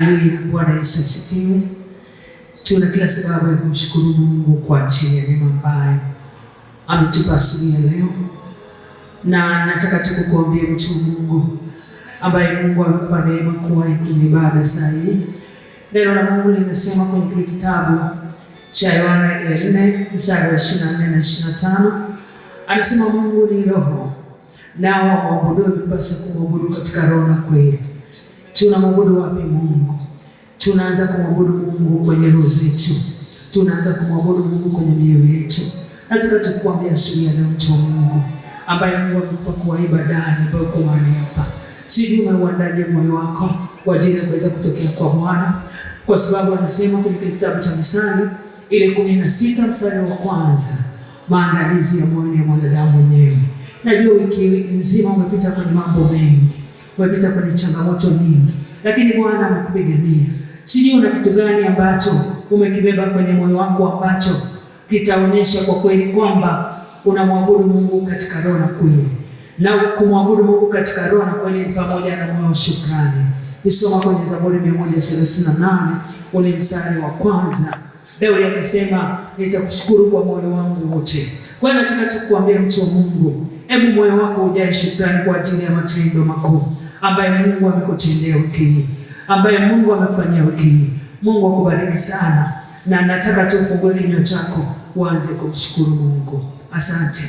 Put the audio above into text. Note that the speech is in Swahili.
Bwana Yesu asifiwe. Tuna kila sababu ya kumshukuru Mungu kwa ajili ya neema ambayo ametupa asubuhi ya leo, na nataka tukukuambia mtu wa Mungu ambaye Mungu amekupa neema kuwa kwenye ibada saa hii. Neno la Mungu linasema kwenye kile kitabu cha Yohana 4 mstari wa 24 na 25, anasema Mungu ni roho, nao waabudu basi kumwabudu katika roho na kweli. Tunamwabudu wapi Mungu? Tunaanza kumwabudu Mungu kwenye roho zetu. Tunaanza kumwabudu Mungu kwenye mioyo yetu. Nataka tukuambia asubuhi ya leo mtu wa Mungu ambaye Mungu amekupa kwa ibadani ambayo uko mahali hapa. Sijui umeuandaje moyo wako kwa ajili ya kuweza kutokea kwa Bwana, kwa sababu anasema kwenye kitabu cha Mithali ile 16 mstari wa kwanza, maandalizi ya moyo ya mwanadamu mwenyewe. Najua wiki nzima umepita kwenye mambo mengi, umepita kwenye changamoto nyingi, lakini Bwana amekupigania. Sijui una kitu gani ambacho umekibeba kwenye moyo wako ambacho kitaonyesha kwa kweli kwamba unamwabudu Mungu katika roho na kweli. Na kumwabudu Mungu katika roho na kweli ni pamoja na moyo wa shukrani. Nisoma kwenye Zaburi 138 ule mstari wa kwanza. Daudi akasema, nitakushukuru kwa moyo wangu wote. Kwa hiyo nataka tukuambie mtu wa Mungu, hebu moyo wako ujae shukrani kwa ajili ya matendo makuu ambaye Mungu amekutendea wiki hii, ambaye Mungu amekufanyia wiki hii. Mungu akubariki sana, na nataka tu ufungue kinywa chako uanze kumshukuru Mungu. Asante.